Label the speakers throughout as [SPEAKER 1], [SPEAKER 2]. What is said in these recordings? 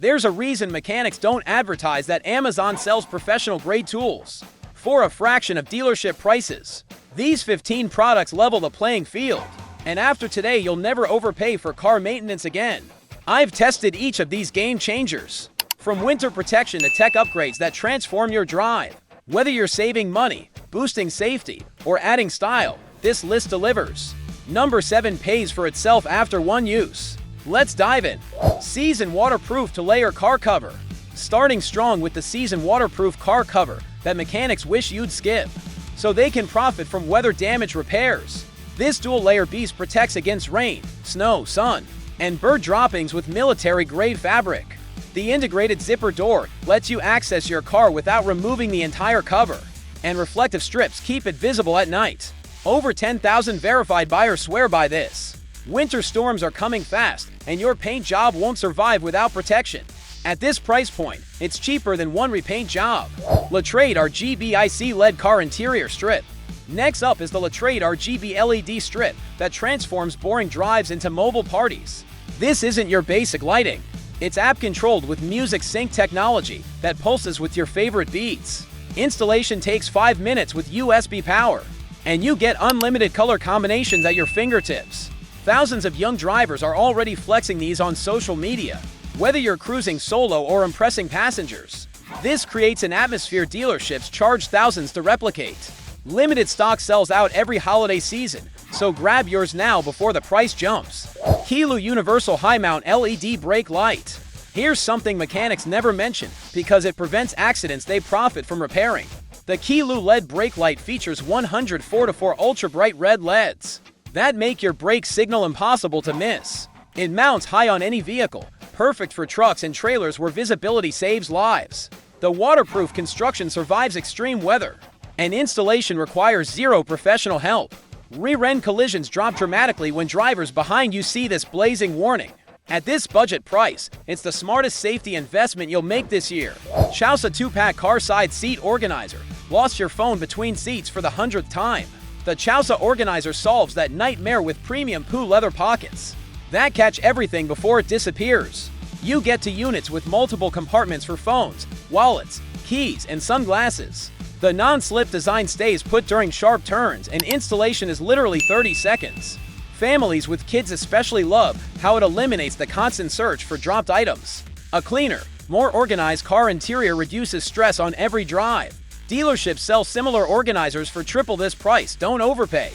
[SPEAKER 1] There's a reason mechanics don't advertise that Amazon sells professional-grade tools for a fraction of dealership prices. These 15 products level the playing field, and after today you'll never overpay for car maintenance again. I've tested each of these game changers, from winter protection to tech upgrades that transform your drive. Whether you're saving money, boosting safety, or adding style, this list delivers. Number 7 pays for itself after one use. Let's dive in. SEAZEN Waterproof to Layer Car Cover. Starting strong with the SEAZEN Waterproof Car Cover that mechanics wish you'd skip, so they can profit from weather damage repairs. This dual-layer beast protects against rain, snow, sun, and bird droppings with military-grade fabric. The integrated zipper door lets you access your car without removing the entire cover, and reflective strips keep it visible at night. Over 10,000 verified buyers swear by this. Winter storms are coming fast, and your paint job won't survive without protection. At this price point, it's cheaper than one repaint job. Letrade RGB IC LED Car Interior Strip. Next up is the Letrade RGB LED strip that transforms boring drives into mobile parties. This isn't your basic lighting. It's app-controlled with music sync technology that pulses with your favorite beats. Installation takes 5 minutes with USB power, and you get unlimited color combinations at your fingertips. Thousands of young drivers are already flexing these on social media. Whether you're cruising solo or impressing passengers, this creates an atmosphere dealerships charge thousands to replicate. Limited stock sells out every holiday season, so grab yours now before the price jumps. Qiilu Universal High Mount LED Brake Light. Here's something mechanics never mention because it prevents accidents they profit from repairing. The Qiilu LED brake light features 104x4 ultra-bright red LEDs that make your brake signal impossible to miss. It mounts high on any vehicle, perfect for trucks and trailers where visibility saves lives. The waterproof construction survives extreme weather, and installation requires zero professional help. Rear-end collisions drop dramatically when drivers behind you see this blazing warning. At this budget price, it's the smartest safety investment you'll make this year. ChAusa 2-pack car side seat organizer. Lost your phone between seats for the 100th time? The ChAusa organizer solves that nightmare with premium poo leather pockets that catch everything before it disappears. You get to units with multiple compartments for phones, wallets, keys, and sunglasses. The non-slip design stays put during sharp turns, and installation is literally 30 seconds. Families with kids especially love how it eliminates the constant search for dropped items. A cleaner, more organized car interior reduces stress on every drive. Dealerships sell similar organizers for triple this price. Don't overpay.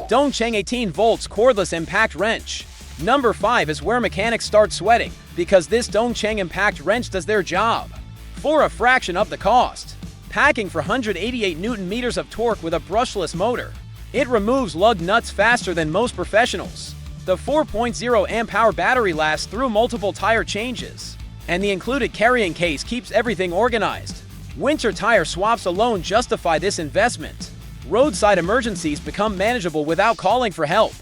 [SPEAKER 1] DongCheng 18 volts cordless impact wrench. Number 5 is where mechanics start sweating because this DongCheng impact wrench does their job for a fraction of the cost. Packing for 188 Nm of torque with a brushless motor. It removes lug nuts faster than most professionals. The 4.0 amp-hour battery lasts through multiple tire changes, and the included carrying case keeps everything organized. Winter tire swaps alone justify this investment. Roadside emergencies become manageable without calling for help.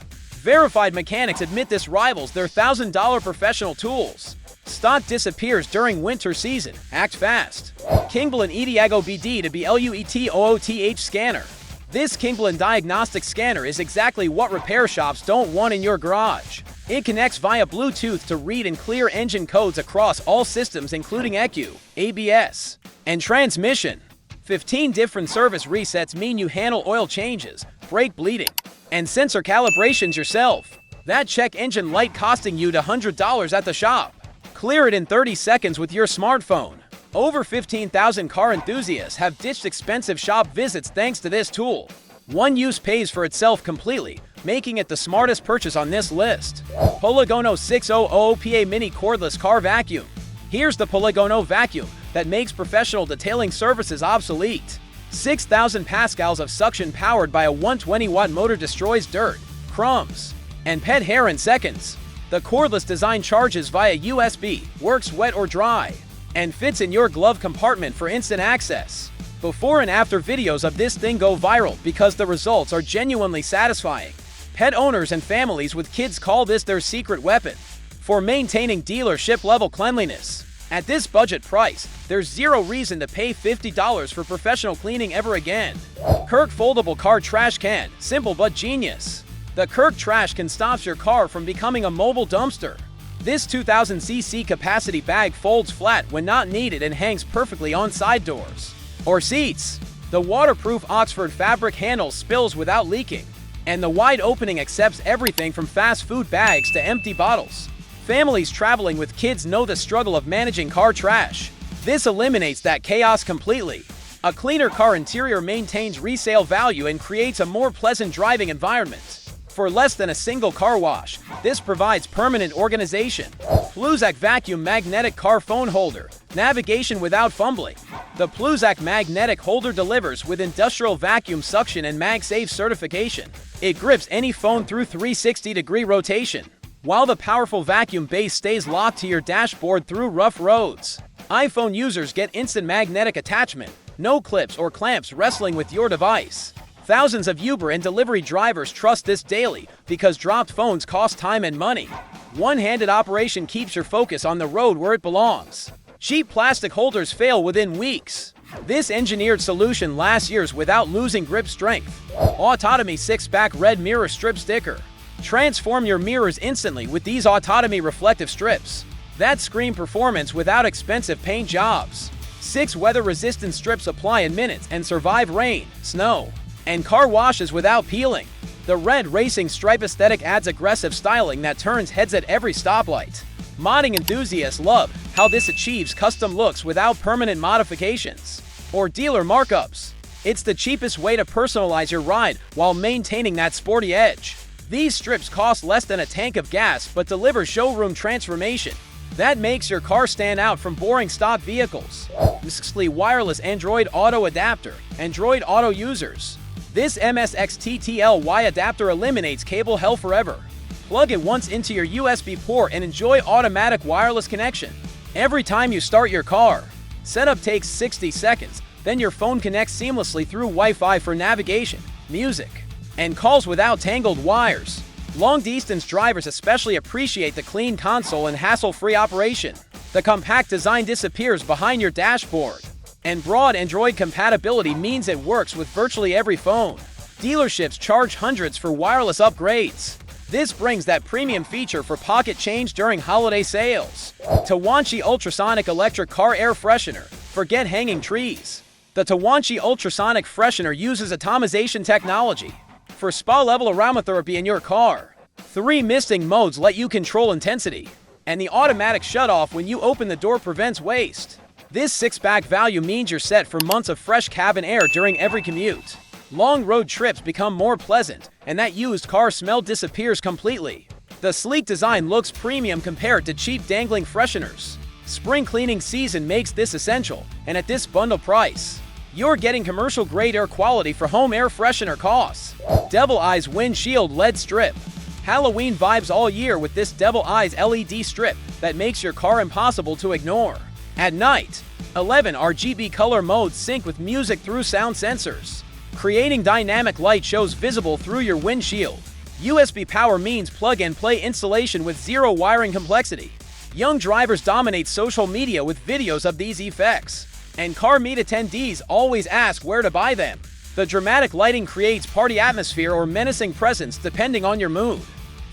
[SPEAKER 1] Verified mechanics admit this rivals their $1,000 professional tools. Stock disappears during winter season. Act fast. KINGBOLEN Ediago BD to BLUETOOTH scanner. This KINGBOLEN diagnostic scanner is exactly what repair shops don't want in your garage. It connects via Bluetooth to read and clear engine codes across all systems including ECU, ABS, and transmission. 15 different service resets mean you handle oil changes, brake bleeding, and sensor calibrations yourself. That check engine light costing you $100 at the shop. Clear it in 30 seconds with your smartphone. Over 15,000 car enthusiasts have ditched expensive shop visits thanks to this tool. One use pays for itself completely, making it the smartest purchase on this list. Poligono 600 PA Mini Cordless Car Vacuum. Here's the Poligono vacuum that makes professional detailing services obsolete. 6,000 pascals of suction powered by a 120-watt motor destroys dirt, crumbs, and pet hair in seconds. The cordless design charges via USB, works wet or dry, and fits in your glove compartment for instant access. Before and after videos of this thing go viral because the results are genuinely satisfying. Pet owners and families with kids call this their secret weapon for maintaining dealership-level cleanliness. At this budget price, there's zero reason to pay $50 for professional cleaning ever again. Qirc Foldable Car Trash Can, simple but genius. The Qirc trash can stop your car from becoming a mobile dumpster. This 2000cc capacity bag folds flat when not needed and hangs perfectly on side doors or seats. The waterproof Oxford fabric handle spills without leaking, and the wide opening accepts everything from fast food bags to empty bottles. Families traveling with kids know the struggle of managing car trash. This eliminates that chaos completely. A cleaner car interior maintains resale value and creates a more pleasant driving environment. For less than a single car wash, this provides permanent organization. PlusAcc Vacuum Magnetic Car Phone Holder. Navigation without fumbling. The PlusAcc magnetic holder delivers with industrial vacuum suction and MagSafe certification. It grips any phone through 360-degree rotation, while the powerful vacuum base stays locked to your dashboard through rough roads. iPhone users get instant magnetic attachment, no clips or clamps wrestling with your device. Thousands of Uber and delivery drivers trust this daily because dropped phones cost time and money. One-handed operation keeps your focus on the road where it belongs. Cheap plastic holders fail within weeks. This engineered solution lasts years without losing grip strength. Autodomy 6-pack red mirror strip sticker. Transform your mirrors instantly with these Autodomy reflective strips that screen performance without expensive paint jobs. 6 weather-resistant strips apply in minutes and survive rain, snow, and car washes without peeling. The red racing stripe aesthetic adds aggressive styling that turns heads at every stoplight. Modding enthusiasts love how this achieves custom looks without permanent modifications or dealer markups. It's the cheapest way to personalize your ride while maintaining that sporty edge. These strips cost less than a tank of gas but deliver showroom transformation that makes your car stand out from boring stock vehicles. MSXTTLY wireless Android Auto adapter. Android Auto users. This MSXTTLY adapter eliminates cable hell forever. Plug it once into your USB port and enjoy automatic wireless connection every time you start your car. Setup takes 60 seconds, then your phone connects seamlessly through Wi-Fi for navigation, music, and calls without tangled wires. Long-distance drivers especially appreciate the clean console and hassle-free operation. The compact design disappears behind your dashboard. And broad Android compatibility means it works with virtually every phone. Dealerships charge hundreds for wireless upgrades. This brings that premium feature for pocket change during holiday sales. Towonshy ultrasonic electric car air freshener. Forget hanging trees. The Towonshy ultrasonic freshener uses atomization technology for spa-level aromatherapy in your car. 3 misting modes let you control intensity, and the automatic shutoff when you open the door prevents waste. This 6-pack value means you're set for months of fresh cabin air during every commute. Long road trips become more pleasant, and that used car smell disappears completely. The sleek design looks premium compared to cheap dangling fresheners. Spring cleaning season makes this essential, and at this bundle price, you're getting commercial-grade air quality for home air freshener costs. Devil Eyes Windshield LED Strip. Halloween vibes all year with this Devil Eyes LED strip that makes your car impossible to ignore. At night, 11 RGB color modes sync with music through sound sensors, creating dynamic light shows visible through your windshield. USB power means plug-and-play installation with zero wiring complexity. Young drivers dominate social media with videos of these effects, and car meet attendees always ask where to buy them. The dramatic lighting creates party atmosphere or menacing presence depending on your mood.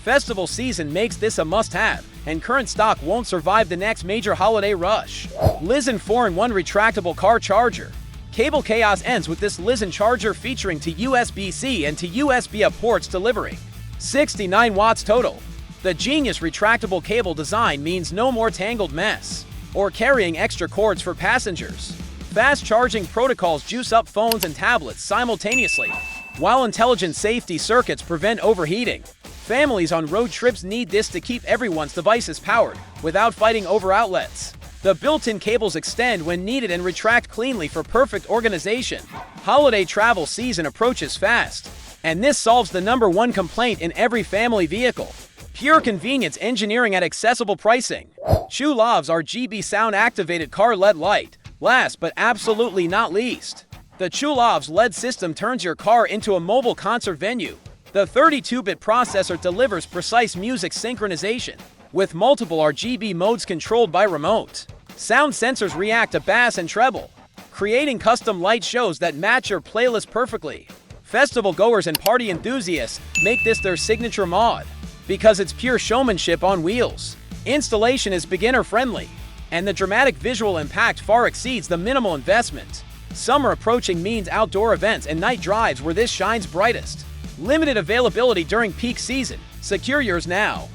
[SPEAKER 1] Festival season makes this a must-have, and current stock won't survive the next major holiday rush. LISEN 4-in-1 retractable car charger. Cable chaos ends with this LISEN charger featuring to USB-C and to USB-A ports delivering 69 watts total. The genius retractable cable design means no more tangled mess or carrying extra cords for passengers. Fast charging protocols juice up phones and tablets simultaneously, while intelligent safety circuits prevent overheating. Families on road trips need this to keep everyone's devices powered without fighting over outlets. The built-in cables extend when needed and retract cleanly for perfect organization. Holiday travel season approaches fast, and this solves the #1 complaint in every family vehicle. Pure convenience engineering at accessible pricing. Chulovs RGB sound-activated car LED light. Last but absolutely not least, the Chulovs LED system turns your car into a mobile concert venue. The 32-bit processor delivers precise music synchronization, with multiple RGB modes controlled by remote. Sound sensors react to bass and treble, creating custom light shows that match your playlist perfectly. Festival goers and party enthusiasts make this their signature mod, because it's pure showmanship on wheels. Installation is beginner-friendly, and the dramatic visual impact far exceeds the minimal investment. Summer approaching means outdoor events and night drives where this shines brightest. Limited availability during peak season. Secure yours now.